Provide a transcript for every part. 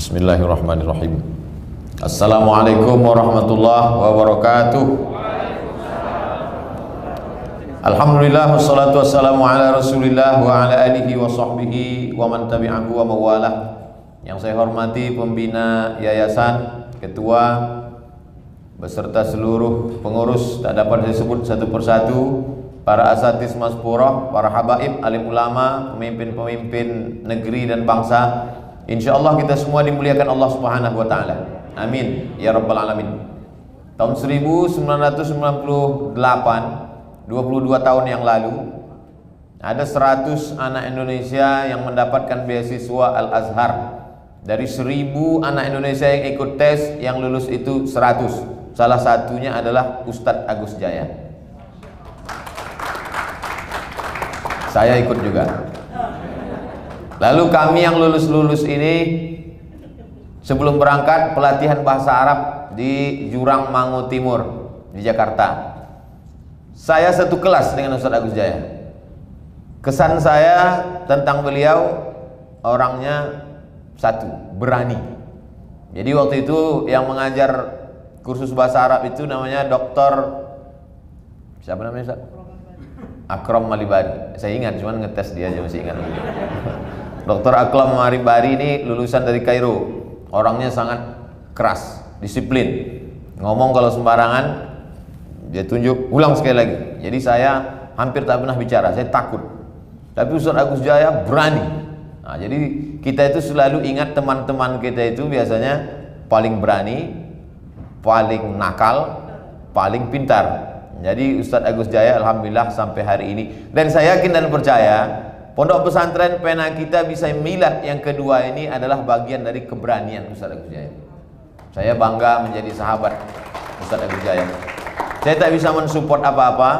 Bismillahirrahmanirrahim. Assalamualaikum warahmatullahi wabarakatuh. Alhamdulillah wassalatu wassalamu ala Rasulillah wa ala alihi wa sahbihi wa man tabi'ahu wa mawalah. Yang saya hormati pembina yayasan, ketua beserta seluruh pengurus, tak dapat disebut satu persatu, para asatidz Mazpurah, para habaib, alim ulama, pemimpin-pemimpin negeri dan bangsa. Insyaallah kita semua dimuliakan Allah Subhanahu wa taala. Amin ya rabbal alamin. Tahun 1998, 22 tahun yang lalu, ada 100 anak Indonesia yang mendapatkan beasiswa Al-Azhar. Dari 1000 anak Indonesia yang ikut tes, yang lulus itu 100. Salah satunya adalah Ustadz Agus Jaya. Saya ikut juga. Lalu kami yang lulus-lulus ini sebelum berangkat pelatihan bahasa Arab di Jurang Mangu Timur di Jakarta. Saya satu kelas dengan Ustadz Agus Jaya. Kesan saya tentang beliau, orangnya satu, berani. Jadi waktu itu yang mengajar kursus bahasa Arab itu namanya Dr. siapa namanya Ustaz? Akram Malibari. Saya ingat, cuman ngetes dia aja masih ingat. Dr. Akram Malibari ini lulusan dari Kairo. Orangnya sangat keras, disiplin. Ngomong kalau sembarangan dia tunjuk, ulang sekali lagi. Jadi saya hampir tak pernah bicara, saya takut. Tapi Ustaz Agus Jaya berani. Nah, jadi kita itu selalu ingat teman-teman kita itu biasanya paling berani, paling nakal, paling pintar. Jadi Ustadz Agus Jaya alhamdulillah sampai hari ini, dan saya yakin dan percaya Pondok Pesantren Pena Kita Bisa Milad yang kedua ini adalah bagian dari keberanian Ustadz Agus Jaya. Saya bangga menjadi sahabat Ustadz Agus Jaya. Saya tak bisa mensupport apa-apa,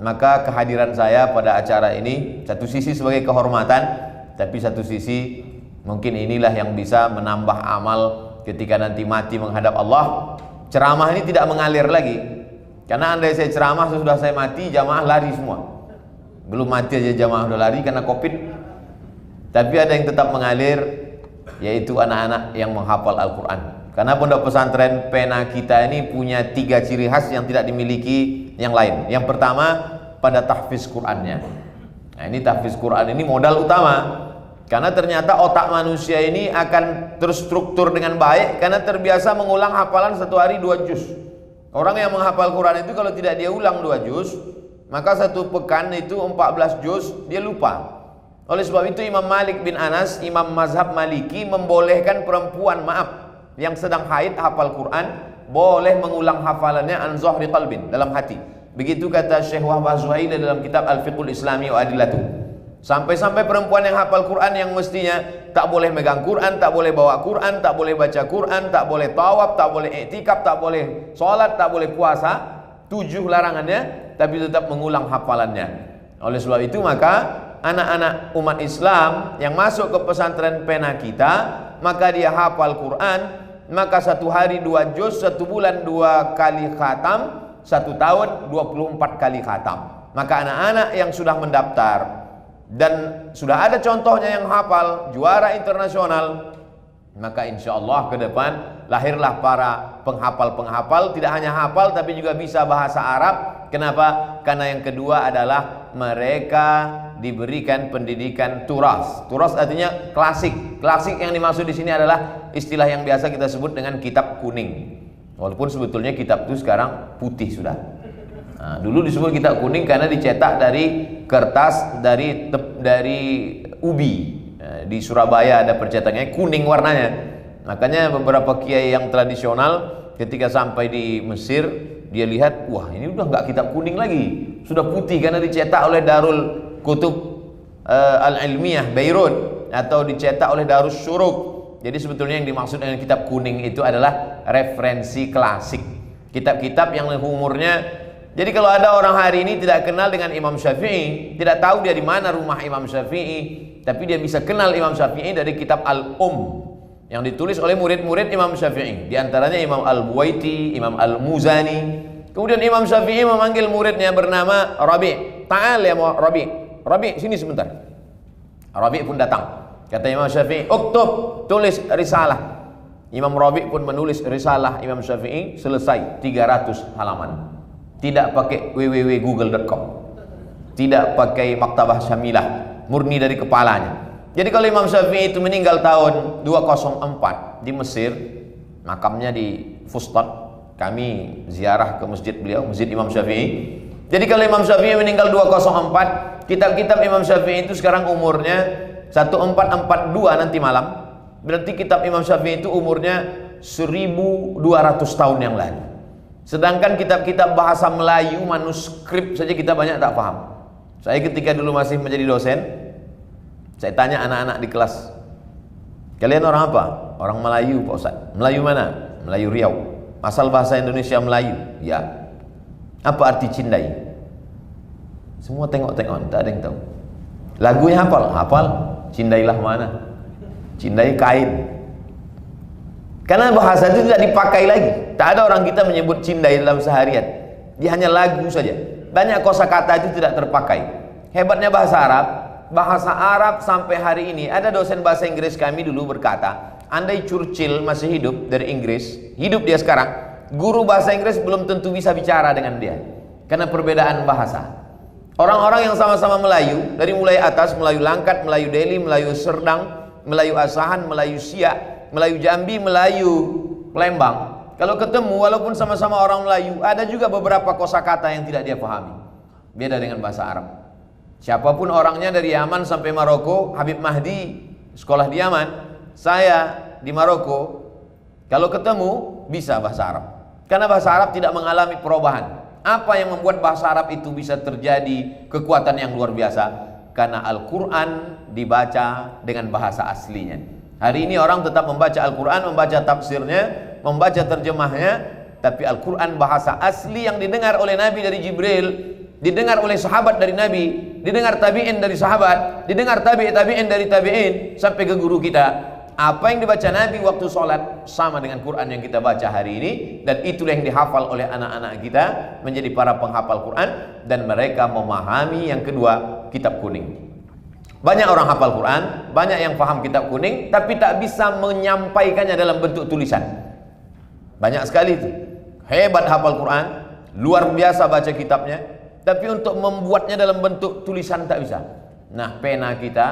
maka kehadiran saya pada acara ini satu sisi sebagai kehormatan, tapi satu sisi mungkin inilah yang bisa menambah amal ketika nanti mati menghadap Allah. Ceramah ini tidak mengalir lagi. Karena andai saya ceramah sesudah saya mati, jamaah lari semua. Belum mati aja jamaah udah lari karena Covid. Tapi ada yang tetap mengalir, yaitu anak-anak yang menghafal Al-Quran. Karena Pondok Pesantren Pena Kita ini punya 3 ciri khas yang tidak dimiliki yang lain. Yang pertama, pada tahfiz Qurannya. Nah, ini tahfiz Quran ini modal utama. Karena ternyata otak manusia ini akan terstruktur dengan baik karena terbiasa mengulang hafalan satu hari 2 juz. Orang yang menghafal Quran itu kalau tidak dia ulang 2 juz, maka satu pekan itu 14 juz dia lupa. Oleh sebab itu Imam Malik bin Anas, Imam Mazhab Maliki, membolehkan perempuan yang sedang haid hafal Quran boleh mengulang hafalannya an zahri qalbin, dalam hati. Begitu kata Syekh Wahbah Zuhaili dalam kitab Al-Fiqhul Islami wa Adillatuh. Sampai-sampai perempuan yang hafal Quran yang mestinya tak boleh megang Quran, tak boleh bawa Quran, tak boleh baca Quran, tak boleh tawaf, tak boleh iktikaf, tak boleh sholat, tak boleh puasa, 7 larangannya, tapi tetap mengulang hafalannya. Oleh sebab itu maka anak-anak umat Islam yang masuk ke pesantren Pena Kita, maka dia hafal Quran, maka 1 hari 2 juz, 1 bulan 2 kali khatam, 1 tahun 24 kali khatam. Maka anak-anak yang sudah mendaftar dan sudah ada contohnya yang hafal, juara internasional, maka insya Allah ke depan lahirlah para penghafal-penghafal, tidak hanya hafal tapi juga bisa bahasa Arab. Kenapa? Karena yang kedua adalah mereka diberikan pendidikan turas. Turas artinya klasik. Klasik yang dimaksud di sini adalah istilah yang biasa kita sebut dengan kitab kuning. Walaupun sebetulnya kitab itu sekarang putih sudah. Nah, dulu disebut kitab kuning karena dicetak dari kertas dari ubi. Nah, di Surabaya ada percetakannya kuning warnanya. Makanya beberapa kiai yang tradisional ketika sampai di Mesir, dia lihat, wah ini udah nggak kitab kuning lagi, sudah putih karena dicetak oleh Darul Kutub Al-Ilmiyah Beirut atau dicetak oleh Darus Syuruk. Jadi sebetulnya yang dimaksud dengan kitab kuning itu adalah referensi klasik, kitab-kitab yang umurnya. Jadi kalau ada orang hari ini tidak kenal dengan Imam Syafi'i, tidak tahu dia di mana rumah Imam Syafi'i, tapi dia bisa kenal Imam Syafi'i dari kitab yang ditulis oleh murid-murid Imam Syafi'i. Di antaranya Imam Al-Buwaiti, Imam Al-Muzani. Kemudian Imam Syafi'i memanggil muridnya bernama Rabi'. Ta'al ya Rabi'. Rabi' sini sebentar. Rabi' pun datang. Kata Imam Syafi'i, "Uktub, tulis risalah." Imam Rabi' pun menulis risalah Imam Syafi'i selesai 300 halaman. Tidak pakai www.google.com, tidak pakai maktabah syamilah, murni dari kepalanya. Jadi kalau Imam Syafi'i itu meninggal tahun 204 di Mesir, makamnya di Fustat, kami ziarah ke masjid beliau, masjid Imam Syafi'i. Jadi kalau Imam Syafi'i meninggal 204, kitab-kitab Imam Syafi'i itu sekarang umurnya 1442 nanti malam. Berarti kitab Imam Syafi'i itu umurnya 1200 tahun yang lalu. Sedangkan kitab-kitab bahasa Melayu, manuskrip saja kita banyak tak paham. Saya ketika dulu masih menjadi dosen, saya tanya anak-anak di kelas, kalian orang apa? Orang Melayu Pak Ustaz. Melayu mana? Melayu Riau. Asal bahasa Indonesia Melayu? Ya. Apa arti cindai? Semua tengok-tengok, tak ada yang tahu. Lagunya hafal? Hafal. Cindailah mana? Cindai kain. Karena bahasa itu tidak dipakai lagi. Tak ada orang kita menyebut cindai dalam seharian. Dia hanya lagu saja. Banyak kosakata itu tidak terpakai. Hebatnya bahasa Arab. Bahasa Arab sampai hari ini, ada dosen bahasa Inggris kami dulu berkata, andai Churchill masih hidup dari Inggris, hidup dia sekarang, guru bahasa Inggris belum tentu bisa bicara dengan dia. Karena perbedaan bahasa. Orang-orang yang sama-sama Melayu, dari mulai atas, Melayu Langkat, Melayu Delhi, Melayu Serdang, Melayu Asahan, Melayu Siak, Melayu Jambi, Melayu Palembang, kalau ketemu walaupun sama-sama orang Melayu, ada juga beberapa kosakata yang tidak dia pahami. Beda dengan bahasa Arab. Siapapun orangnya dari Yaman sampai Maroko, Habib Mahdi sekolah di Yaman, saya di Maroko, kalau ketemu bisa bahasa Arab. Karena bahasa Arab tidak mengalami perubahan. Apa yang membuat bahasa Arab itu bisa terjadi kekuatan yang luar biasa? Karena Al-Quran dibaca dengan bahasa aslinya. Hari ini orang tetap membaca Al-Quran, membaca tafsirnya, membaca terjemahnya, tapi Al-Quran bahasa asli yang didengar oleh Nabi dari Jibril, didengar oleh sahabat dari Nabi, didengar tabi'in dari sahabat, didengar tabi'in dari tabi'in sampai ke guru kita. Apa yang dibaca Nabi waktu sholat sama dengan Quran yang kita baca hari ini, dan itulah yang dihafal oleh anak-anak kita menjadi para penghafal Quran, dan mereka memahami yang kedua, kitab kuning. Banyak orang hafal Quran, banyak yang paham kitab kuning, tapi tak bisa menyampaikannya dalam bentuk tulisan. Banyak sekali itu. Hebat hafal Quran, luar biasa baca kitabnya, tapi untuk membuatnya dalam bentuk tulisan tak bisa. Nah, pena kita,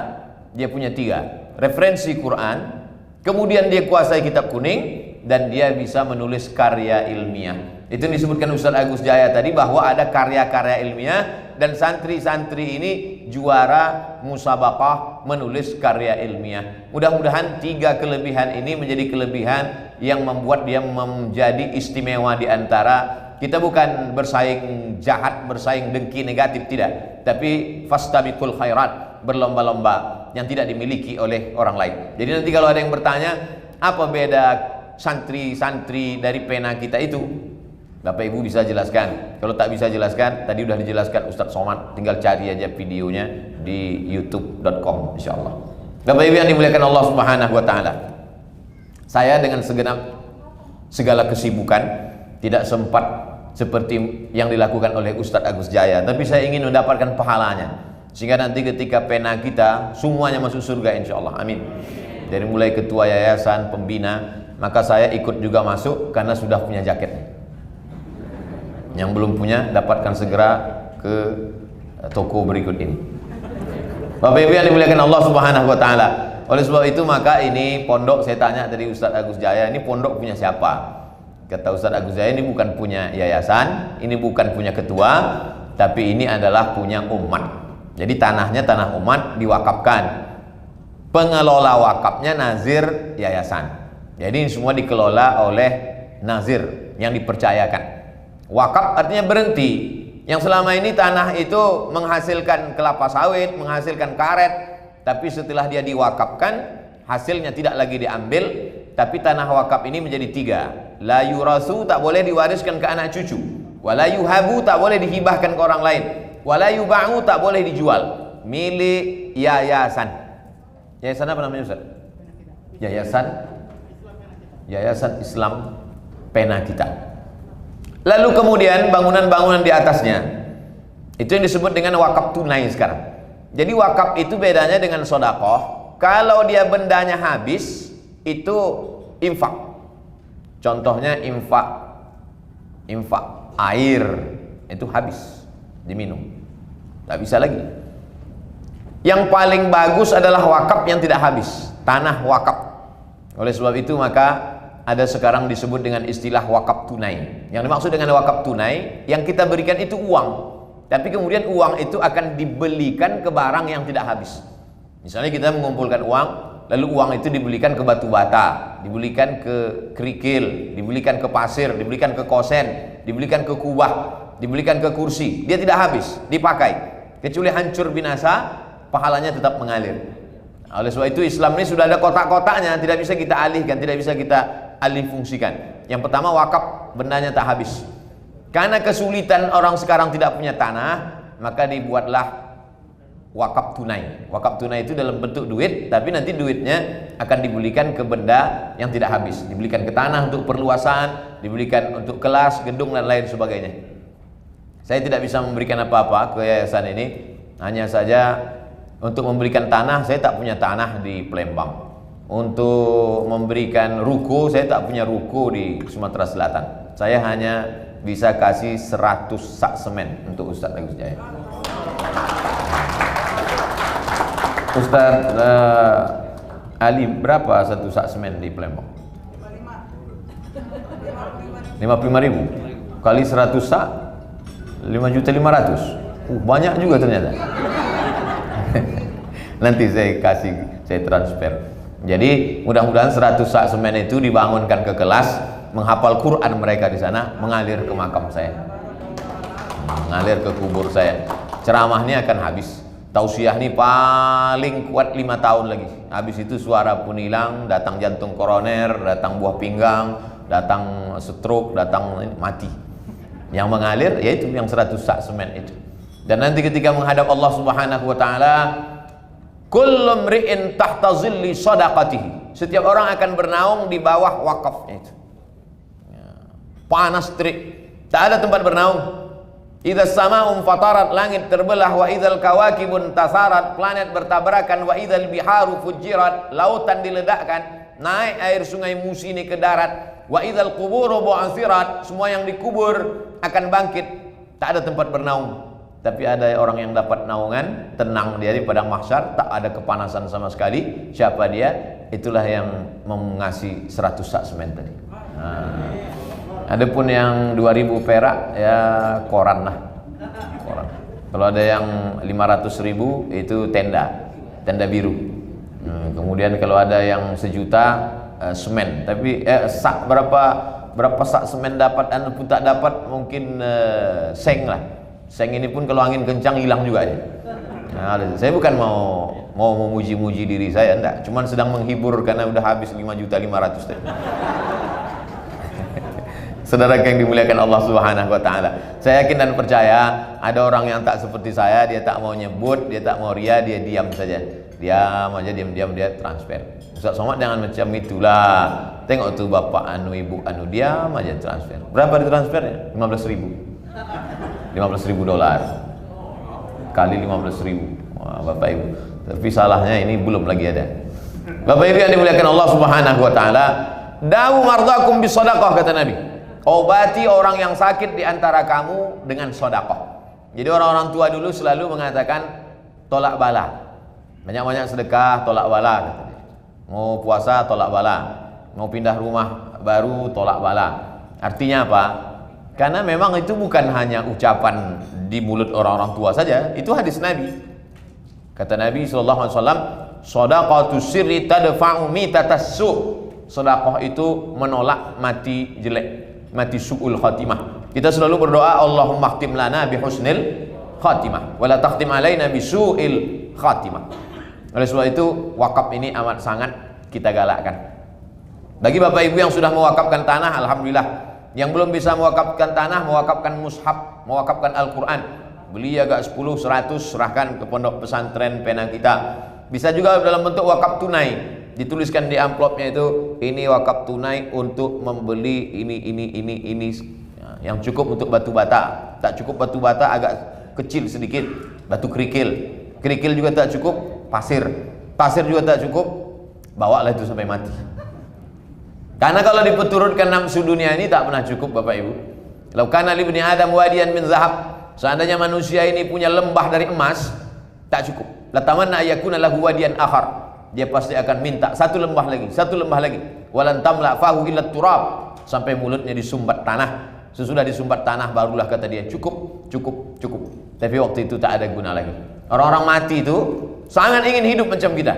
dia punya 3. Referensi Quran, kemudian dia kuasai kitab kuning, dan dia bisa menulis karya ilmiah. Itu yang disebutkan Ustaz Agus Jaya tadi, bahwa ada karya-karya ilmiah, dan santri-santri ini juara musabaqah menulis karya ilmiah. Mudah-mudahan 3 kelebihan ini menjadi kelebihan yang membuat dia menjadi istimewa di antara kita. Bukan bersaing jahat, bersaing dengki negatif, tidak, tapi fastabiqul khairat, berlomba-lomba yang tidak dimiliki oleh orang lain. Jadi nanti kalau ada yang bertanya, apa beda santri-santri dari pena kita itu, Bapak Ibu bisa jelaskan. Kalau tak bisa jelaskan, tadi udah dijelaskan Ustadz Somad, tinggal cari aja videonya di youtube.com insyaallah. Bapak Ibu yang dimuliakan Allah Subhanahu wa taala, saya dengan segenap segala kesibukan tidak sempat seperti yang dilakukan oleh Ustadz Agus Jaya, tapi saya ingin mendapatkan pahalanya, sehingga nanti ketika pena kita semuanya masuk surga insyaallah, amin. Dari mulai ketua yayasan, pembina, maka saya ikut juga masuk karena sudah punya jaket. Yang belum punya, dapatkan segera ke toko berikut ini. Bapak Ibu yang dimuliakan Allah Subhanahu wa taala. Oleh sebab itu maka ini pondok, saya tanya tadi Ustadz Agus Jaya, ini pondok punya siapa? Kata Ustadz Agus Jaya, ini bukan punya yayasan, ini bukan punya ketua, tapi ini adalah punya umat. Jadi tanahnya tanah umat, diwakafkan. Pengelola wakafnya nazir yayasan. Jadi ini semua dikelola oleh nazir yang dipercayakan. Wakaf artinya berhenti. Yang selama ini tanah itu menghasilkan kelapa sawit, menghasilkan karet, tapi setelah dia diwakafkan, hasilnya tidak lagi diambil, tapi tanah wakaf ini menjadi 3. La yurasu, tak boleh diwariskan ke anak cucu. Wa la yuhabu, tak boleh dihibahkan ke orang lain. Wa la yuba'u, tak boleh dijual. Milik yayasan. Yayasan apa namanya Ustaz? Yayasan Islam Pena Kita. Lalu kemudian bangunan-bangunan di atasnya, itu yang disebut dengan wakaf tunai sekarang. Jadi wakaf itu bedanya dengan sodakoh. Kalau dia bendanya habis, itu infak. Contohnya infak air itu habis diminum, nggak bisa lagi. Yang paling bagus adalah wakaf yang tidak habis, tanah wakaf. Oleh sebab itu maka ada sekarang disebut dengan istilah wakaf tunai. Yang dimaksud dengan wakaf tunai, yang kita berikan itu uang, tapi kemudian uang itu akan dibelikan ke barang yang tidak habis. Misalnya kita mengumpulkan uang, lalu uang itu dibelikan ke batu bata, dibelikan ke kerikil, dibelikan ke pasir, dibelikan ke kosen, dibelikan ke kubah, dibelikan ke kursi. Dia tidak habis, dipakai. Kecuali hancur binasa, pahalanya tetap mengalir. Oleh sebab itu Islam ini sudah ada kotak-kotaknya, tidak bisa kita alihkan, tidak bisa kita alih fungsikan. Yang pertama, wakaf bendanya tak habis. Karena kesulitan orang sekarang tidak punya tanah, maka dibuatlah wakaf tunai. Wakaf tunai itu dalam bentuk duit, tapi nanti duitnya akan dibelikan ke benda yang tidak habis. Dibelikan ke tanah untuk perluasan, dibelikan untuk kelas, gedung dan lain sebagainya. Saya tidak bisa memberikan apa-apa ke yayasan ini, hanya saja untuk memberikan tanah, saya tak punya tanah di Palembang. Untuk memberikan ruko, saya tak punya ruko di Sumatera Selatan. Saya hanya bisa kasih 100 sak semen untuk Ustaz Agus Jaya. Ustaz Ali, berapa satu sak semen di Palembang? 55.000 kali 100 sak 5.500.000. Banyak juga ternyata. Nanti saya transfer. Jadi mudah-mudahan 100 sak semen itu dibangunkan ke kelas, menghafal Quran mereka di sana, mengalir ke makam saya, mengalir ke kubur saya. Ceramah ini akan habis. Tausiah ini paling kuat 5 tahun lagi. Habis itu suara pun hilang, datang jantung koroner, datang buah pinggang, datang stroke, datang mati. Yang mengalir yaitu yang 100 sak semen itu. Dan nanti ketika menghadap Allah Subhanahu wa taala, kullu mri'in tahta zilli shadaqatihi. Setiap orang akan bernaung di bawah wakafnya itu. Panas terik, tak ada tempat bernaung. Idza sama'un fatarat, langit terbelah, wa idzal kawakibun tasarat, planet bertabrakan, wa idzal biharu fujirat, lautan diledakkan, naik air sungai Musi ini ke darat, wa idzal quburu bu'athirat, semua yang dikubur akan bangkit. Tak ada tempat bernaung. Tapi ada orang yang dapat naungan, tenang dia di padang mahsyar, tak ada kepanasan sama sekali. Siapa dia? Itulah yang mengasih 100 sak semen tadi. Adapun yang 2.000 perak ya koran lah. Koran. Kalau ada yang 500.000 itu tenda biru. Kemudian kalau ada yang 1 juta semen. Tapi sak berapa sak semen dapat dan pun tak dapat, mungkin seng lah. Seng ini pun kalau angin kencang hilang juga aja. Nah, saya bukan mau memuji-muji diri saya, enggak. Cuman sedang menghibur karena udah habis 5.500.000 tadi. Saudara yang dimuliakan Allah Subhanahu wa taala. Saya yakin dan percaya ada orang yang tak seperti saya, dia tak mau nyebut, dia tak mau ria, dia diam saja. Diam aja, diam dia transfer. Ustaz Somad jangan macam itulah. Tengok tuh bapak anu, ibu anu, diam aja transfer. Berapa ditransfernya? 15.000. 15.000 dolar kali 15.000. Wah, Bapak Ibu. Tapi salahnya ini belum lagi ada. Bapak Ibu yang dimuliakan Allah Subhanahu wa taala, dawu mardakum bisadaqah, kata Nabi. Obati orang yang sakit di antara kamu dengan sedekah. Jadi orang-orang tua dulu selalu mengatakan tolak bala. Banyak-banyak sedekah, tolak bala, kata dia. Mau puasa tolak bala, mau pindah rumah baru tolak bala. Artinya apa? Karena memang itu bukan hanya ucapan di mulut orang-orang tua saja, itu hadis Nabi. Kata Nabi sallallahu alaihi wasallam, shadaqatu sirri tadfa'u mitatas su'. Sedekah itu menolak mati jelek, mati su'ul khatimah. Kita selalu berdoa, Allahumma khtim lana bi husnil khatimah wa la takhtim alaina bi su'il khatimah. Oleh sebab itu wakaf ini amat sangat kita galakkan. Bagi Bapak Ibu yang sudah mewakafkan tanah, alhamdulillah. Yang belum bisa mewakafkan tanah, mewakafkan mushaf, mewakafkan Al-Quran, beli agak 10, 100, serahkan ke pondok pesantren Penang kita. Bisa juga dalam bentuk wakaf tunai, dituliskan di amplopnya itu, ini wakaf tunai untuk membeli ini ya, yang cukup untuk batu bata. Tak cukup batu bata, agak kecil sedikit, batu kerikil. Kerikil juga tak cukup, pasir juga tak cukup, bawalah itu sampai mati. Karena kalau dipeturutkan nafsu dunia ini tak pernah cukup Bapak Ibu. Kalau kana li ibni Adam wadiyan min zahab, seandainya manusia ini punya lembah dari emas, tak cukup. Latamanna ayakuna lahu wadiyan akhar, dia pasti akan minta satu lembah lagi, satu lembah lagi. Walan tamla fahu illa turab, sampai mulutnya disumbat tanah. Sesudah disumbat tanah barulah kata dia cukup, cukup, cukup. Tapi waktu itu tak ada guna lagi. Orang-orang mati itu sangat ingin hidup macam kita.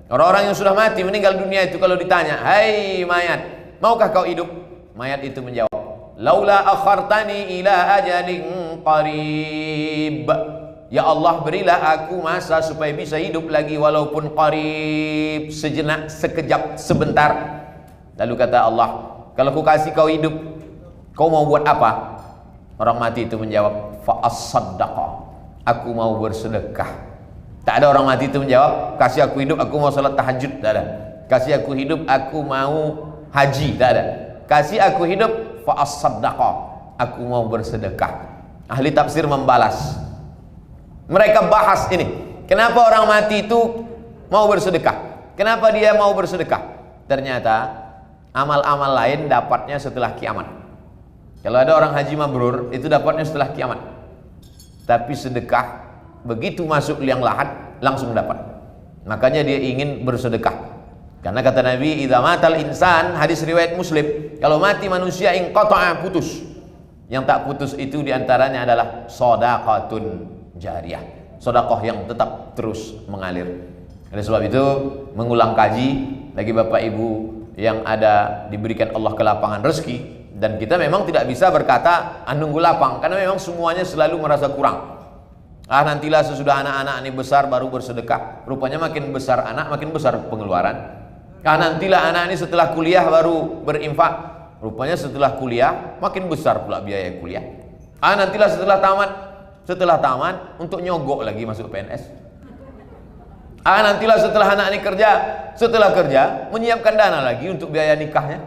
Orang-orang yang sudah mati meninggal dunia itu kalau ditanya, "Hai mayat, maukah kau hidup?" Mayat itu menjawab, "Laula akhartani ila ajalin qarib." Ya Allah, berilah aku masa supaya bisa hidup lagi walaupun qarib, sejenak, sekejap, sebentar. Lalu kata Allah, kalau aku kasih kau hidup, kau mau buat apa? Orang mati itu menjawab, fa as-saddaqa, aku mau bersedekah. Tak ada orang mati itu menjawab, kasih aku hidup, aku mau salat tahajud. Tak ada. Kasih aku hidup, aku mau haji. Tak ada. Kasih aku hidup, fa as-saddaqa, aku mau bersedekah. Ahli tafsir membalas, mereka bahas ini, kenapa orang mati itu mau bersedekah? Kenapa dia mau bersedekah? Ternyata amal-amal lain dapatnya setelah kiamat. Kalau ada orang haji mabrur, itu dapatnya setelah kiamat. Tapi sedekah, begitu masuk liang lahat, langsung dapat. Makanya dia ingin bersedekah. Karena kata Nabi, idza matal insan, hadis riwayat Muslim, kalau mati manusia inqata'a, putus. Yang tak putus itu diantaranya adalah shadaqatun jariyah, sedekah yang tetap terus mengalir. Oleh sebab itu, mengulang kaji bagi Bapak Ibu yang ada diberikan Allah kelapangan rezeki, dan kita memang tidak bisa berkata nunggu lapang, karena memang semuanya selalu merasa kurang. Nantilah sesudah anak-anak ini besar baru bersedekah. Rupanya makin besar anak, makin besar pengeluaran. Nantilah anak ini setelah kuliah baru berinfak. Rupanya setelah kuliah makin besar pula biaya kuliah. Nantilah setelah tamat untuk nyogok lagi masuk PNS. Nantilah setelah anak ini kerja, setelah kerja menyiapkan dana lagi untuk biaya nikahnya.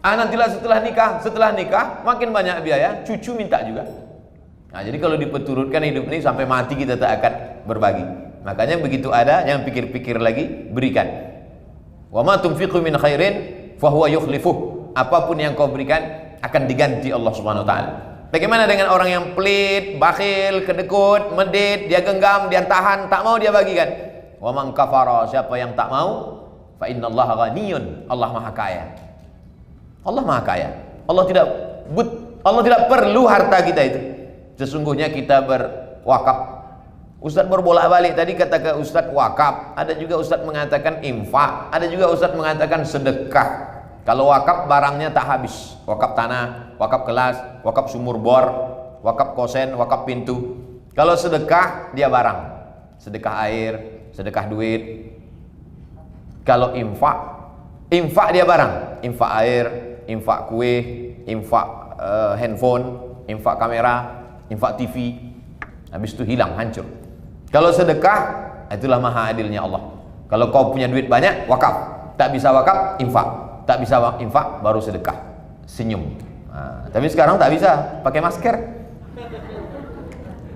Nantilah setelah nikah makin banyak biaya, cucu minta juga. Jadi kalau dipeturutkan hidup ini sampai mati kita tak akan berbagi. Makanya begitu ada yang pikir-pikir lagi, berikan. Wa ma tunfiqu min khairin fa huwa yukhlifuh. Apapun yang kau berikan akan diganti Allah Subhanahu wa taala. Bagaimana dengan orang yang pelit, bakhil, kedekut, medit, dia genggam, dia tahan, tak mau dia bagikan. Wa man kafara, siapa yang tak mau, fa innallaha ghaniyun, Allah Maha Kaya. Allah Maha Kaya. Allah tidak perlu harta kita itu. Sesungguhnya kita berwakaf. Ustaz berbolak-balik tadi kata ke Ustaz wakaf, ada juga Ustaz mengatakan infak, ada juga Ustaz mengatakan sedekah. Kalau wakaf barangnya tak habis, wakaf tanah, wakaf kelas, wakaf sumur bor, wakaf kosen, wakaf pintu. Kalau sedekah dia barang, sedekah air, sedekah duit. Kalau infak dia barang, infak air, infak kue, infak handphone, infak kamera, infak TV. Habis itu hilang, hancur. Kalau sedekah, itulah maha adilnya Allah. Kalau kau punya duit banyak, wakaf. Tak bisa wakaf, infak. Tak bisa infak, baru sedekah, senyum. Tapi sekarang tak bisa, pakai masker.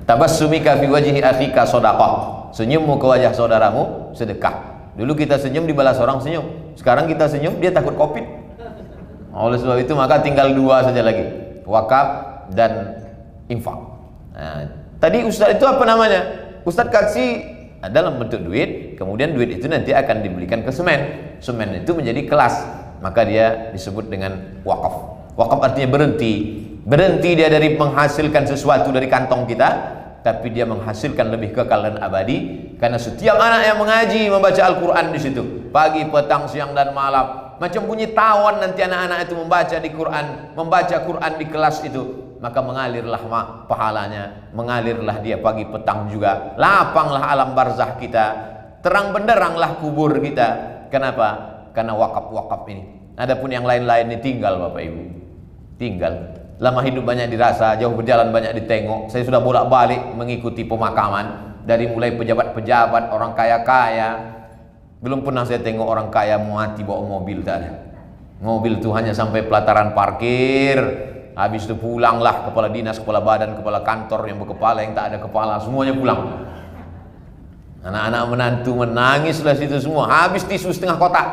Tabassumika fi wajhi akhika shadaqah. Senyummu ke wajah saudaramu sedekah. Dulu kita senyum dibalas orang senyum. Sekarang kita senyum dia takut Covid. Oleh sebab itu maka tinggal dua saja lagi, wakaf dan infak. Tadi Ustaz itu apa namanya? Ustaz kasih dalam bentuk duit, kemudian duit itu nanti akan dibelikan ke semen. Semen itu menjadi kelas. Maka dia disebut dengan wakaf. Wakaf artinya berhenti dia dari menghasilkan sesuatu dari kantong kita, tapi dia menghasilkan lebih kekal dan abadi. Karena setiap anak yang mengaji, membaca Al-Quran di situ, pagi, petang, siang dan malam, macam bunyi tawon nanti anak-anak itu membaca Quran di kelas itu, maka mengalirlah pahalanya, mengalirlah dia pagi petang juga, lapanglah alam barzah kita, terang benderanglah kubur kita. Kenapa? Karena wakaf-wakaf ini. Adapun yang lain-lain ini tinggal Bapak Ibu, tinggal. Lama hidup banyak dirasa, jauh berjalan banyak ditengok. Saya sudah bolak-balik mengikuti pemakaman, dari mulai pejabat-pejabat, orang kaya-kaya. Belum pernah saya tengok orang kaya mati bawa mobil, tak ada. Mobil itu hanya sampai pelataran parkir. Habis itu pulanglah kepala dinas, kepala badan, kepala kantor, yang berkepala, yang tak ada kepala, semuanya pulang. Anak-anak menantu menangislah situ semua. Habis tisu setengah kotak.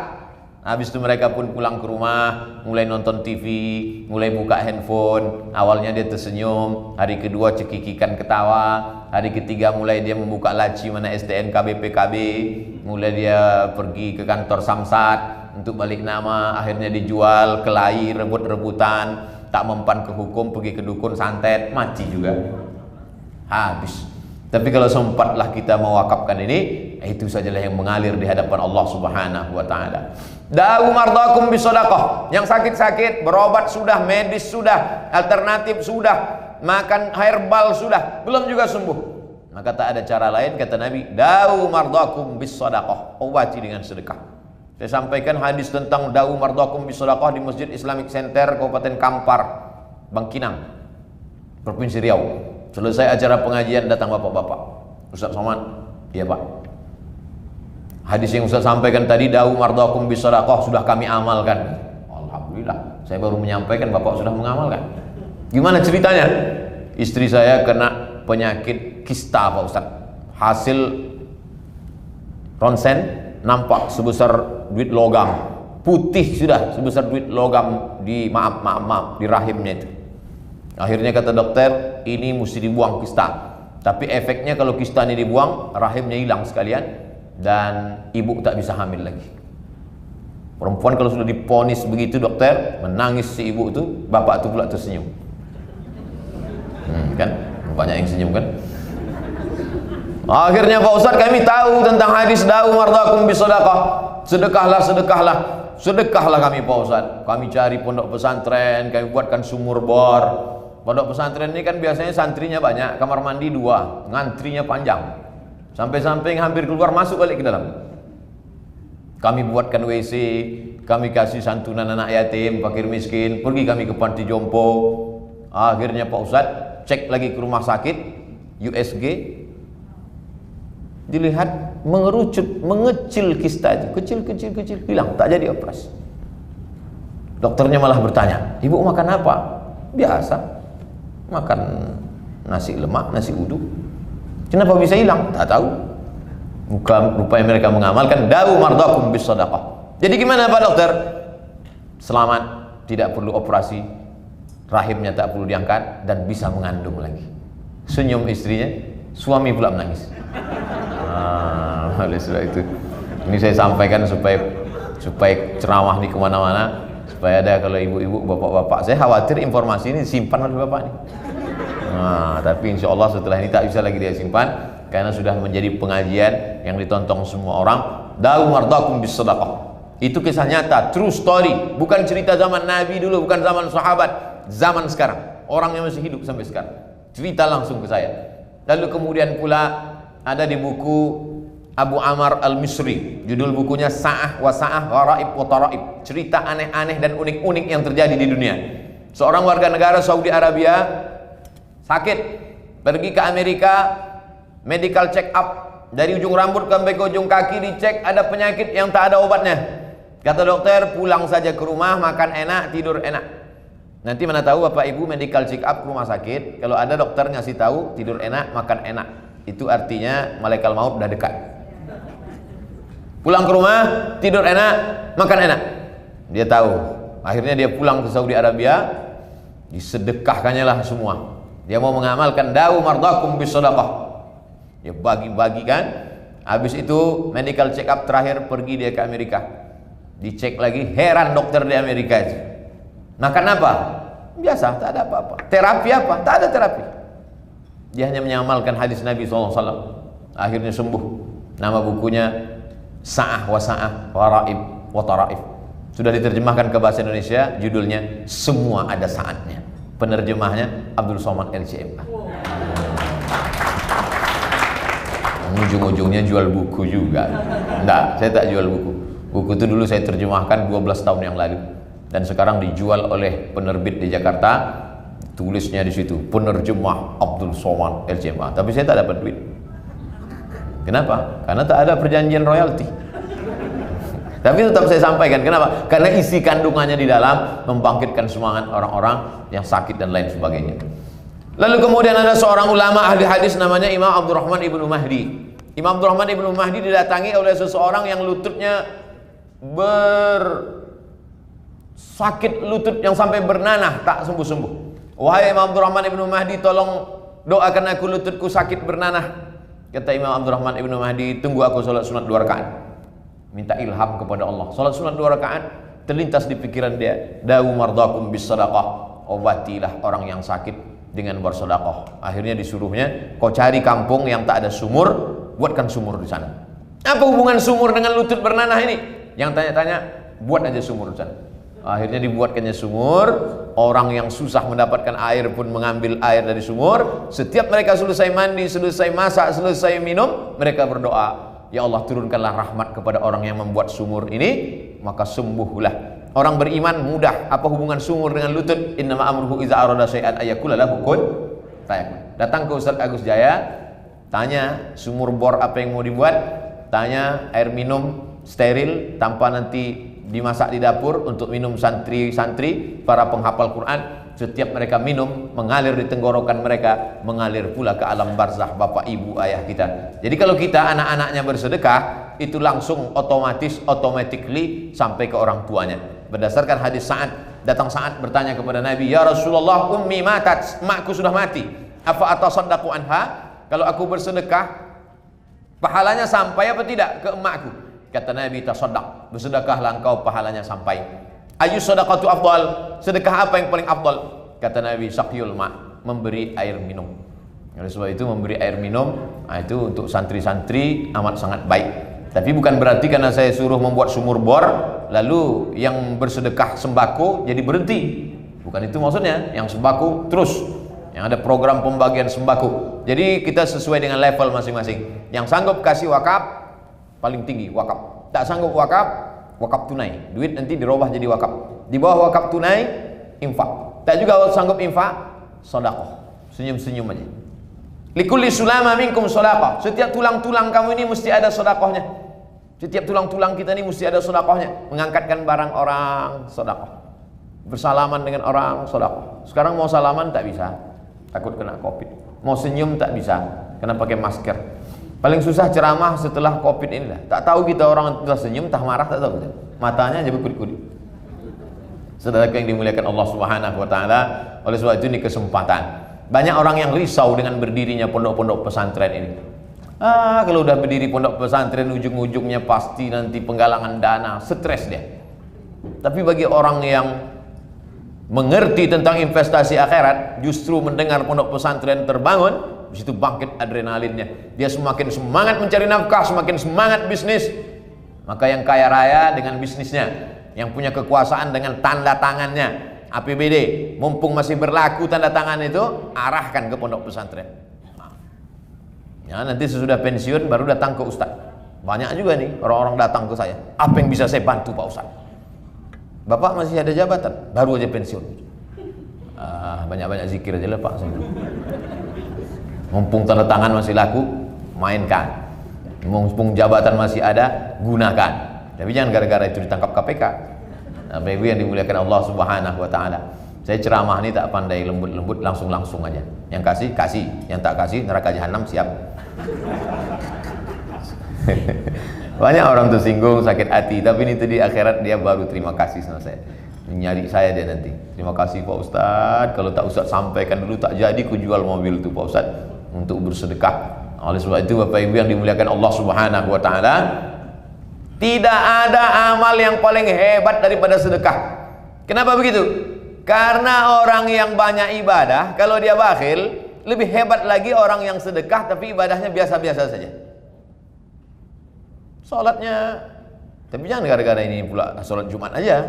Habis itu mereka pun pulang ke rumah, mulai nonton TV, mulai buka handphone. Awalnya dia tersenyum, hari kedua cekikikan ketawa, hari ketiga mulai dia membuka laci mana STNK BPKB, mulai dia pergi ke kantor Samsat untuk balik nama, akhirnya dijual, kelahi, rebut-rebutan, tak mempan ke hukum, pergi ke dukun santet, mati juga. Habis. Tapi kalau sempatlah kita mewakafkan ini, itu sajalah yang mengalir di hadapan Allah Subhanahu wa taala. Da'u mardakum bisadaqah. Yang sakit-sakit berobat sudah, medis sudah, alternatif sudah, makan herbal sudah, belum juga sembuh. Maka tak ada cara lain kata Nabi, da'u mardakum bisadaqah. Obati dengan sedekah. Saya sampaikan hadis tentang da'u mardakum bisadaqah di Masjid Islamic Center Kabupaten Kampar, Bangkinang, Provinsi Riau. Selesai acara pengajian datang bapak-bapak. Ustaz Somad, iya pak. Hadis yang Ustaz sampaikan tadi, da'u mardakum bisadaqah, sudah kami amalkan. Alhamdulillah, saya baru menyampaikan, bapak sudah mengamalkan. Gimana ceritanya? Istri saya kena penyakit kista pak Ustaz. Hasil ronsen nampak sebesar duit logam. Putih sudah sebesar duit logam di maaf di rahimnya itu. Akhirnya kata dokter, ini mesti dibuang kista. Tapi efeknya kalau kista ini dibuang, rahimnya hilang sekalian dan ibu tak bisa hamil lagi. Perempuan kalau sudah diponis begitu dokter, menangis si ibu itu, bapak itu pula tersenyum. Kan? Banyak yang senyum kan? Akhirnya Pak Ustaz, kami tahu tentang hadis da'u mardakum bisadaqah. Sedekahlah, sedekahlah. Sedekahlah kami Pak Ustaz. Kami cari pondok pesantren, kami buatkan sumur bor. Pondok pesantren ini kan biasanya santrinya banyak, kamar mandi 2, ngantrinya panjang. Sampai-sampai hampir keluar masuk balik ke dalam. Kami buatkan WC, kami kasih santunan anak yatim, fakir miskin, pergi kami ke panti jompo. Akhirnya Pak Ustaz cek lagi ke rumah sakit, USG, dilihat mengerucut, mengecil kista itu, kecil, hilang, tak jadi operasi. Dokternya malah bertanya, ibu makan apa? Biasa, makan nasi lemak, nasi uduk. Kenapa bisa hilang? Tak tahu. Rupanya mereka mengamalkan da'u mardakum bisadaqah. Jadi gimana Pak Dokter? Selamat, tidak perlu operasi, rahimnya tak perlu diangkat dan bisa mengandung lagi. Senyum istrinya, suami pula menangis. Oleh sebab itu, ini saya sampaikan supaya ceramah di kemana-mana, supaya ada kalau ibu-ibu, bapak-bapak. Saya khawatir informasi ini disimpan oleh bapak ini. Tapi insya Allah setelah ini tak bisa lagi dia simpan, karena sudah menjadi pengajian yang ditonton semua orang. Da'u mardakum bisadaqah. Itu kisah nyata, true story, bukan cerita zaman Nabi dulu, bukan zaman sahabat, zaman sekarang. Orang yang masih hidup sampai sekarang cerita langsung ke saya. Lalu kemudian pula ada di buku Abu Amar Al-Misri, judul bukunya Sa'ah wa Sa'ah Gharaib wa Taraib, cerita aneh-aneh dan unik-unik yang terjadi di dunia. Seorang warga negara Saudi Arabia sakit, pergi ke Amerika, medical check up, dari ujung rambut sampai ke ujung kaki dicek, ada penyakit yang tak ada obatnya. Kata dokter, pulang saja ke rumah, makan enak, tidur enak. Nanti mana tahu Bapak Ibu medical check up ke rumah sakit, kalau ada dokter ngasih tahu tidur enak, makan enak, itu artinya malaikat maut udah dekat. Pulang ke rumah, tidur enak, makan enak. Dia tahu. Akhirnya dia pulang ke Saudi Arabia, disedekahkannya lah semua. Dia mau mengamalkan da'u mardakum bisadaqah. Dia bagi-bagikan. Habis itu medical check up terakhir, pergi dia ke Amerika. Dicek lagi, heran dokter di Amerika itu. Makan apa? Biasa, tak ada apa-apa. Terapi apa? Tak ada terapi. Dia hanya mengamalkan hadis Nabi SAW. Akhirnya sembuh. Nama bukunya Sa'ah wa Sa'ah Gharaib wa Taraib. Sudah diterjemahkan ke bahasa Indonesia, judulnya Semua Ada Saatnya. Penerjemahnya Abdul Somad LCMA. Ujung-ujungnya jual buku juga. Enggak, saya tak jual buku. Buku itu dulu saya terjemahkan 12 tahun yang lalu. Dan sekarang dijual oleh penerbit di Jakarta, tulisnya di situ penerjemah Abdul Somad LCMA, tapi saya tak dapat duit. Kenapa? Karena tak ada perjanjian royalti. Tapi tetap saya sampaikan. Kenapa? Karena isi kandungannya di dalam membangkitkan semangat orang-orang yang sakit dan lain sebagainya. Lalu kemudian ada seorang ulama ahli hadis namanya Imam Abdurrahman Ibnu Mahdi. Imam Abdurrahman Ibnu Mahdi didatangi oleh seseorang yang lututnya bersakit lutut yang sampai bernanah tak sembuh-sembuh. Wahai Imam Abdurrahman Ibnu Mahdi, tolong doakan aku, lututku sakit bernanah. Kata Imam Abdurrahman Ibnu Mahdi, tunggu aku sholat sunat 2 rakaat. Minta ilham kepada Allah. Sholat sunat 2 rakaat, terlintas di pikiran dia, dawu mardakum bis sadaqah, obatilah orang yang sakit dengan bersedekah. Akhirnya disuruhnya, kau cari kampung yang tak ada sumur, buatkan sumur di sana. Apa hubungan sumur dengan lutut bernanah ini? Yang tanya-tanya, buat aja sumur di sana. Akhirnya dibuatkannya sumur. Orang yang susah mendapatkan air pun mengambil air dari sumur. Setiap mereka selesai mandi, selesai masak, selesai minum, mereka berdoa, ya Allah, turunkanlah rahmat kepada orang yang membuat sumur ini, maka sembuhlah. Orang beriman mudah. Apa hubungan sumur dengan lutut? Innama amruhu iza arada syai'an ayyakula lahu kun fayakun. Datang ke Ustaz Agus Jaya, tanya sumur bor apa yang mau dibuat, tanya air minum steril tanpa nanti dimasak di dapur untuk minum santri-santri para penghafal Quran. Setiap mereka minum, mengalir di tenggorokan mereka, mengalir pula ke alam barzakh bapak ibu ayah kita. Jadi kalau kita anak-anaknya bersedekah, itu langsung automatically sampai ke orang tuanya. Berdasarkan hadis Sa'ad, datang Sa'ad bertanya kepada Nabi, ya Rasulullah, ummi matat, makku sudah mati, apa atasaddaqu anha? Kalau aku bersedekah, pahalanya sampai apa tidak ke emakku? Kata Nabi, tasaddaq, bersedekahlah engkau, pahalanya sampai. Ayu sadaqatu afdal, sedekah apa yang paling afdal? Kata Nabi, saqyul ma', memberi air minum. Oleh sebab itu memberi air minum, itu untuk santri-santri amat sangat baik. Tapi bukan berarti karena saya suruh membuat sumur bor, lalu yang bersedekah sembako jadi berhenti. Bukan itu maksudnya. Yang sembako terus, yang ada program pembagian sembako. Jadi kita sesuai dengan level masing-masing. Yang sanggup kasih wakaf, paling tinggi wakaf. Tak sanggup wakaf, wakaf tunai. Duit nanti dirubah jadi wakaf. Di bawah wakaf tunai, infak. Tak juga sanggup infak, sedekah. Senyum-senyum aja. Likulli sulama minkum sedekah. Setiap tulang-tulang kamu ini mesti ada sedekahnya. Setiap tulang-tulang kita ini mesti ada sedekahnya. Mengangkatkan barang orang, sedekah. Bersalaman dengan orang, sedekah. Sekarang mau salaman tak bisa, takut kena Covid. Mau senyum tak bisa, kena pakai masker. Paling susah ceramah setelah Covid inilah. Tak tahu kita orang telah senyum, tak marah, tak tahu. Matanya aja berkedip-kedip. Saudara yang dimuliakan Allah Subhanahu wa taala, oleh sebab itu ini kesempatan. Banyak orang yang risau dengan berdirinya pondok-pondok pesantren ini. Kalau udah berdiri pondok pesantren, ujung-ujungnya pasti nanti penggalangan dana, stres dia. Tapi bagi orang yang mengerti tentang investasi akhirat, justru mendengar pondok pesantren terbangun, di situ bangkit adrenalinnya. Dia semakin semangat mencari nafkah, semakin semangat bisnis. Maka yang kaya raya dengan bisnisnya, yang punya kekuasaan dengan tanda tangannya, APBD, mumpung masih berlaku tanda tangan itu, arahkan ke pondok pesantren. Ya, nanti sesudah pensiun baru datang ke Ustaz. Banyak juga nih orang-orang datang ke saya, apa yang bisa saya bantu Pak Ustaz? Bapak masih ada jabatan, baru aja pensiun. Banyak-banyak zikir aja lah Pak. Mumpung tanda tangan masih laku, mainkan. Mumpung jabatan masih ada, gunakan. Tapi jangan gara-gara itu ditangkap KPK. Bapak Ibu yang dimuliakan Allah Subhanahu wa taala. Saya ceramah ini tak pandai lembut-lembut, langsung-langsung aja. Yang kasih, kasih. Yang tak kasih, neraka jahanam siap. Banyak orang tersinggung, sakit hati, tapi ini di akhirat dia baru terima kasih sama saya. Nyari saya dia nanti. Terima kasih Pak Ustadz, kalau tak Ustadz sampaikan dulu tak jadi ku jual mobil itu Pak Ustadz untuk bersedekah. Oleh sebab itu Bapak Ibu yang dimuliakan Allah Subhanahu wa taala, tidak ada amal yang paling hebat daripada sedekah. Kenapa begitu? Karena orang yang banyak ibadah, kalau dia bakhil, lebih hebat lagi orang yang sedekah tapi ibadahnya biasa-biasa saja. Sholatnya, tapi jangan gara-gara ini pula sholat Jumat aja.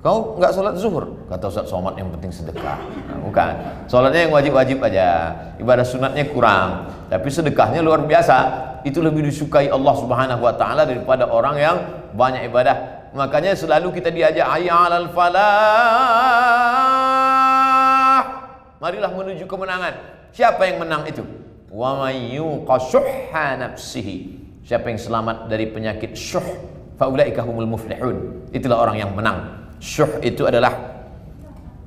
Kau nggak sholat zuhur, kata Ustaz Somad yang penting sedekah. Nah, bukan, sholatnya yang wajib-wajib aja, ibadah sunatnya kurang, tapi sedekahnya luar biasa. Itu lebih disukai Allah Subhanahu wa taala daripada orang yang banyak ibadah. Makanya selalu kita diajak hayya 'alal falah. Marilah menuju kemenangan. Siapa yang menang itu? Wa may yuqa syuhha nafsihi. Siapa yang selamat dari penyakit syuh, fa ulaika humul muflihun. Itulah orang yang menang. Syuh itu adalah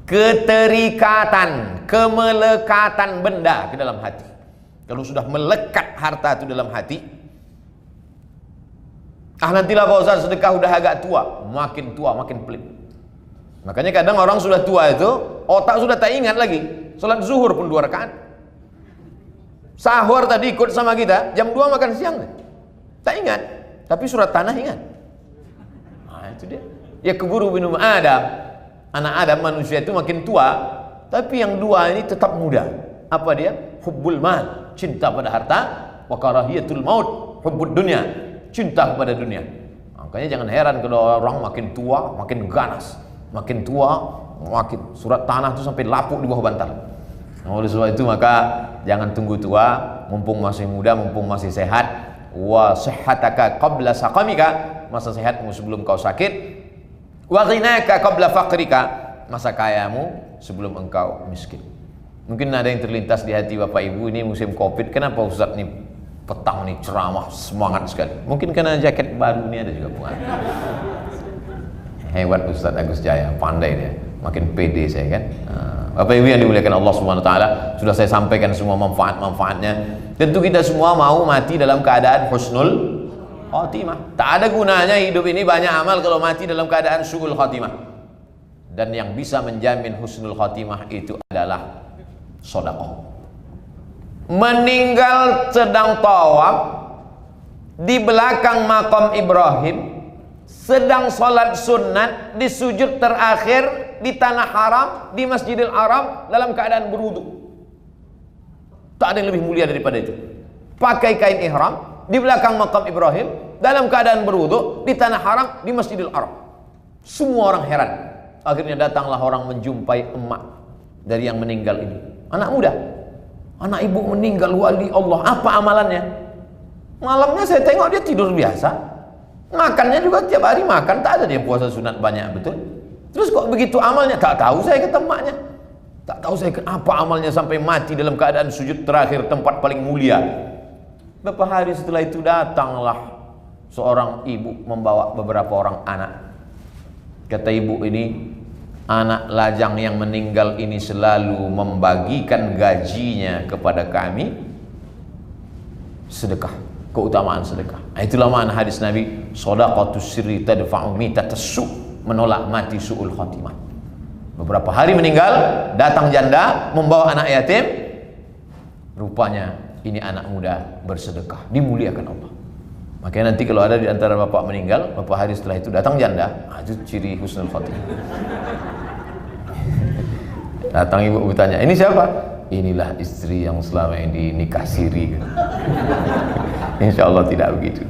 keterikatan, kemelekatan benda ke dalam hati. Kalau sudah melekat harta itu dalam hati, nantilah Pak Ustaz sedekah udah agak tua makin pelit. Makanya kadang orang sudah tua itu otak sudah tak ingat lagi. Salat zuhur pun 2 rakaat. Sahur tadi ikut sama kita, jam 2 makan siang. Tak ingat, tapi surat tanah ingat. Nah, itu dia. Ya keburu minum Adam. Anak Adam manusia itu makin tua, tapi yang 2 ini tetap muda. Apa dia? Hubbul mal, cinta pada harta, wa karahiyatul maut, hubbud dunya, cinta kepada dunia. Makanya jangan heran kalau orang makin tua makin ganas, makin tua makin surat tanah itu sampai lapuk di bawah bantal. Oleh sebab itu maka jangan tunggu tua, mumpung masih muda, mumpung masih sehat. Wa sihhataka qabla saqamika, masa sehatmu sebelum kau sakit. Wa ghinaka qabla faqrika, masa kayamu sebelum engkau miskin. Mungkin ada yang terlintas di hati Bapak Ibu, ini musim Covid, kenapa Ustaz nih petang nih ceramah semangat sekali? Mungkin karena jaket baru ini ada juga pengaruh. Hebat Ustaz Agus Jaya, pandai dia, makin pede saya kan. Bapak Ibu yang dimuliakan Allah Subhanahu wa taala, sudah saya sampaikan semua manfaat-manfaatnya. Tentu kita semua mau mati dalam keadaan husnul khatimah. Tak ada gunanya hidup ini banyak amal kalau mati dalam keadaan su'ul khatimah. Dan yang bisa menjamin husnul khatimah itu adalah sedekah. Meninggal sedang tawaf di belakang makam Ibrahim, sedang sholat sunat di sujud terakhir di tanah haram, di Masjidil Haram dalam keadaan berwudu. Tak ada yang lebih mulia daripada itu. Pakai kain ihram di belakang makam Ibrahim dalam keadaan berwudu di tanah haram di Masjidil Haram. Semua orang heran. Akhirnya datanglah orang menjumpai emak dari yang meninggal ini. Anak muda, anak ibu meninggal wali Allah. Apa amalannya? Malamnya saya tengok dia tidur biasa. Makannya juga tiap hari makan, tak ada dia puasa sunat banyak betul. Terus kok begitu amalnya? Tak tahu saya kata emaknya. Tak tahu saya apa amalnya sampai mati dalam keadaan sujud terakhir tempat paling mulia. Beberapa hari setelah itu datanglah seorang ibu membawa beberapa orang anak. Kata ibu ini, anak lajang yang meninggal ini selalu membagikan gajinya kepada kami sedekah, keutamaan sedekah. Itulah makna hadis Nabi, shadaqatus sirri tadfa'u mitatas su', menolak mati su'ul khatimah. Beberapa hari meninggal, datang janda membawa anak yatim. Rupanya ini anak muda bersedekah, dimuliakan Allah. Makanya nanti kalau ada di antara bapak meninggal, beberapa hari setelah itu datang janda, itu ciri husnul khatimah. Datang ibu bertanya, ini siapa? Inilah istri yang selama ini nikah siri. Insya Allah tidak begitu,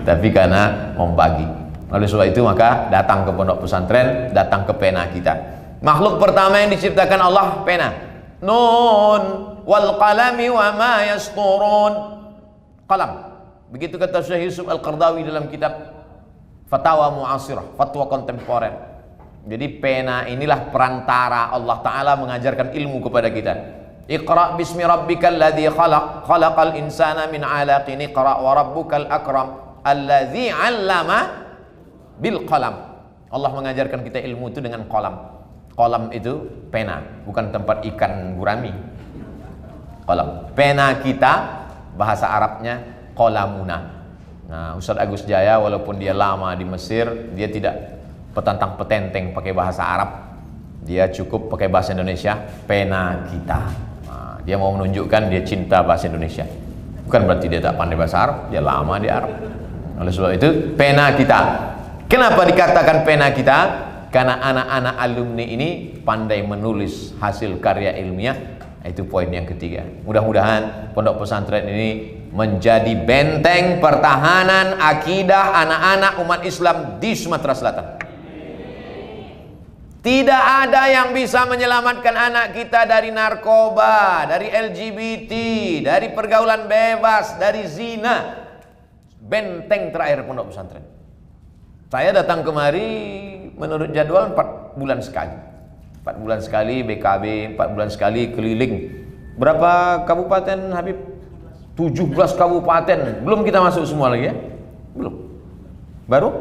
tapi karena membagi. Oleh sebab itu maka datang ke pondok pesantren, datang ke pena kita. Makhluk pertama yang diciptakan Allah pena. Nun wal qalami wa ma yasturun. Qalam. Begitu kata Syekh Yusuf Al-Qardawi dalam kitab Fatawa Mu'asirah, fatwa kontemporer. Jadi pena inilah perantara Allah Ta'ala mengajarkan ilmu kepada kita. Iqra bismi rabbikal ladzi khalaq, khalaqal insana min 'alaqin, iqra wa rabbukal akram alladzi 'allama bil qalam. Allah mengajarkan kita ilmu itu dengan qalam. Qalam itu pena, bukan tempat ikan gurami. Qalam. Pena kita bahasa Arabnya qalamuna. Nah, Ustaz Agus Jaya walaupun dia lama di Mesir, dia tidak petantang petenteng pakai bahasa Arab. Dia cukup pakai bahasa Indonesia, pena kita. Nah, dia mau menunjukkan dia cinta bahasa Indonesia. Bukan berarti dia tak pandai bahasa Arab, dia lama di Arab. Oleh sebab itu, pena kita. Kenapa dikatakan pena kita? Karena anak-anak alumni ini pandai menulis hasil karya ilmiah. Itu poin yang ketiga. Mudah-mudahan pondok pesantren ini menjadi benteng pertahanan akidah anak-anak umat Islam di Sumatera Selatan. Tidak ada yang bisa menyelamatkan anak kita dari narkoba, dari LGBT, dari pergaulan bebas, dari zina. Benteng terakhir pondok pesantren. Saya datang kemari menurut jadwal 4 bulan sekali. 4 bulan sekali BKB, 4 bulan sekali keliling. Berapa kabupaten Habib? 17 kabupaten. Belum kita masuk semua lagi ya? Belum. Baru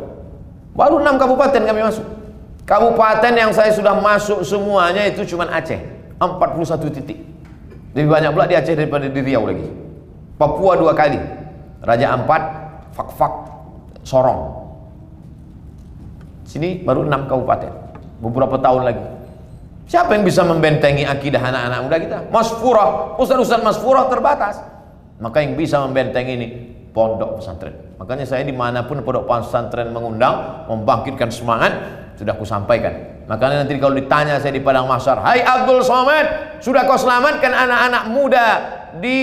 6 kabupaten kami masuk. Kabupaten yang saya sudah masuk semuanya itu cuma Aceh, 41 titik. Lebih banyak pula di Aceh daripada di Riau lagi. Papua 2 kali, Raja Ampat, Fak-Fak, Sorong. Sini baru 6 kabupaten. Beberapa tahun lagi. Siapa yang bisa membentengi akidah anak-anak muda kita? Masfurah, ustaz-ustaz masfurah terbatas. Maka yang bisa membentengi ini pondok pesantren. Makanya saya dimanapun pondok pesantren mengundang, membangkitkan semangat, sudah aku sampaikan. Makanya nanti kalau ditanya saya di padang mahsyar, hai Abdul Somad, sudah kau selamatkan anak-anak muda di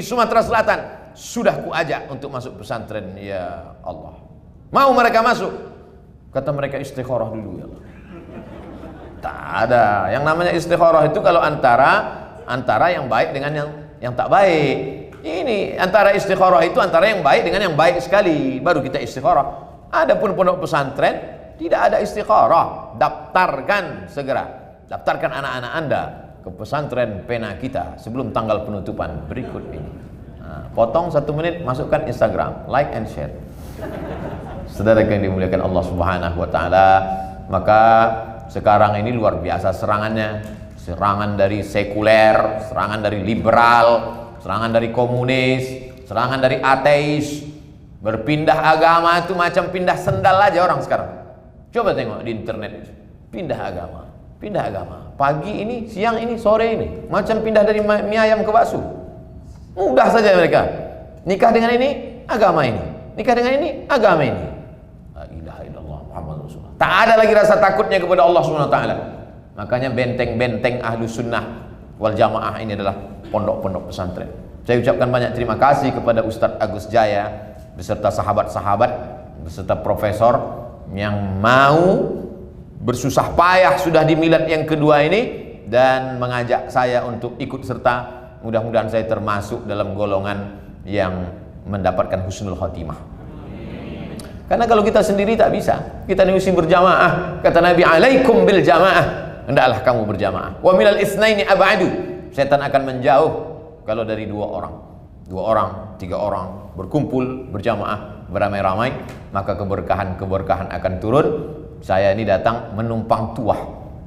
Sumatera Selatan? Sudah ku ajak untuk masuk pesantren, ya Allah. Mau mereka masuk? Kata mereka istikharah dulu ya Allah. Tak ada. Yang namanya istikharah itu kalau antara yang baik dengan yang tak baik. Ini antara istikharah itu antara yang baik dengan yang baik sekali, baru kita istikharah. Adapun pondok pesantren tidak ada istikharah. Daftarkan segera. Daftarkan anak-anak Anda ke pesantren pena kita sebelum tanggal penutupan berikut ini. Nah, potong 1 menit, masukkan Instagram, like and share. Saudara yang dimuliakan Allah Subhanahu wa taala, maka sekarang ini luar biasa serangannya. Serangan dari sekuler, serangan dari liberal, serangan dari komunis, serangan dari ateis. Berpindah agama itu macam pindah sendal aja orang sekarang. Coba tengok di internet itu. Pindah agama, pindah agama. Pagi ini, siang ini, sore ini, macam pindah dari mie ayam ke bakso. Mudah saja mereka. Nikah dengan ini, agama ini. Nikah dengan ini, agama ini. La ilaha illallah Muhammad Rasulullah. Tak ada lagi rasa takutnya kepada Allah Subhanahu wa taala. Makanya benteng-benteng ahlu sunnah wal jamaah ini adalah pondok-pondok pesantren. Saya ucapkan banyak terima kasih kepada Ustadz Agus Jaya beserta sahabat-sahabat, beserta profesor yang mau bersusah payah sudah di milad yang kedua ini dan mengajak saya untuk ikut serta. Mudah-mudahan saya termasuk dalam golongan yang mendapatkan husnul khotimah. Karena kalau kita sendiri tak bisa, kita mesti berjamaah. Kata Nabi, alaikum bil jamaah, hendaklah kamu berjamaah. Wa minal isnaini ab'adu, setan akan menjauh kalau dari 2 orang. 2 orang, 3 orang berkumpul berjamaah beramai-ramai, maka keberkahan akan turun. Saya ini datang menumpang tuah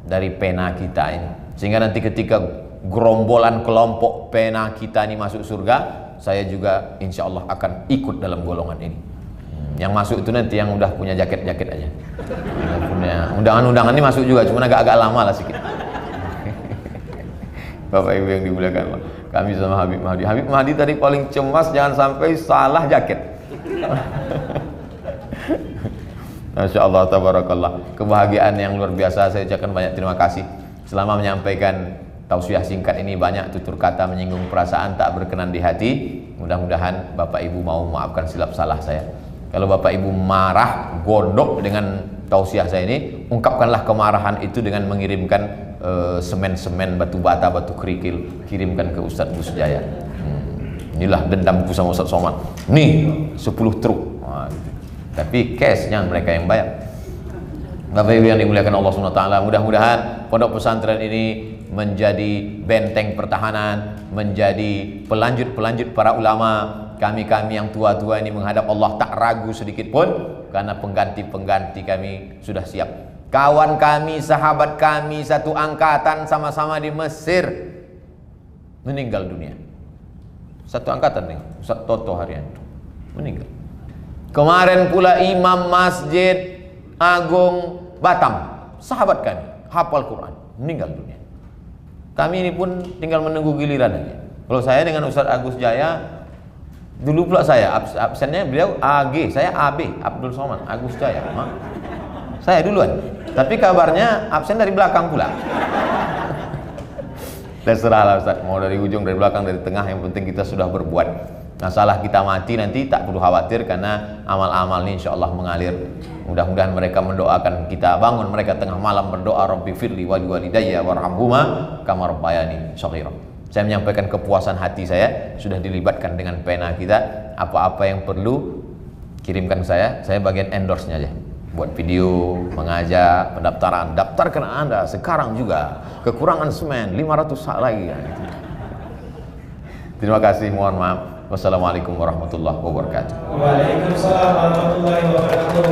dari pena kita ini, sehingga nanti ketika gerombolan kelompok pena kita ini masuk surga, saya juga insya Allah akan ikut dalam golongan ini. Yang masuk itu nanti yang udah punya jaket-jaket aja. Yang punya undangan-undangan ini masuk juga, cuma agak-agak lama lah sedikit. Bapak Ibu yang dimuliakan Allah, kami sama Habib Mahdi. Habib Mahdi tadi paling cemas jangan sampai salah jaket. Masya Allah, tabarakallah. Kebahagiaan yang luar biasa. Saya ucapkan banyak terima kasih selama menyampaikan tausiah singkat ini. Banyak tutur kata menyinggung perasaan tak berkenan di hati. Mudah-mudahan Bapak Ibu mau memaafkan silap salah saya. Kalau Bapak Ibu marah, gondok dengan tausiah saya ini, ungkapkanlah kemarahan itu dengan mengirimkan semen-semen, batu bata, batu kerikil, kirimkan ke Ustadz Gus Jaya. Inilah dendamku sama Ustadz Somad. Nih 10 truk. Nah, gitu. Tapi cashnya mereka yang bayar. Bapak Ibu yang dimuliakan Allah SWT, mudah-mudahan pondok pesantren ini menjadi benteng pertahanan, menjadi pelanjut-pelanjut para ulama. Kami-kami yang tua-tua ini menghadap Allah tak ragu sedikit pun, karena pengganti-pengganti kami sudah siap. Kawan kami, sahabat kami, satu angkatan sama-sama di Mesir meninggal dunia. Satu angkatan nih, Ustaz Toto Haryanto meninggal. Kemarin pula Imam Masjid Agung Batam, sahabat kami, hafal Quran, meninggal dunia. Kami ini pun tinggal menunggu giliran aja. Kalau saya dengan Ustaz Agus Jaya, dulu pula saya absennya beliau AG, saya AB, Abdul Somad, Agus Jaya. Saya duluan. Tapi kabarnya absen dari belakang pula. Terserahlah Ustaz, mau dari ujung, dari belakang, dari tengah, yang penting kita sudah berbuat. Masalah kita mati nanti tak perlu khawatir, karena amal-amal ini insya Allah mengalir. Mudah-mudahan mereka mendoakan kita, bangun mereka tengah malam berdoa, Rabbi firli wali walidayya warhamhuma kama rabbayani shaghira. Saya menyampaikan kepuasan hati saya sudah dilibatkan dengan pena kita. Apa-apa yang perlu kirimkan saya bagian endorse-nya aja. Buat video, mengajak, pendaftaran, daftarkan Anda sekarang juga. Kekurangan semen 500 sak lagi. Terima kasih, mohon maaf. Wassalamualaikum warahmatullahi wabarakatuh. Waalaikumsalam warahmatullahi wabarakatuh.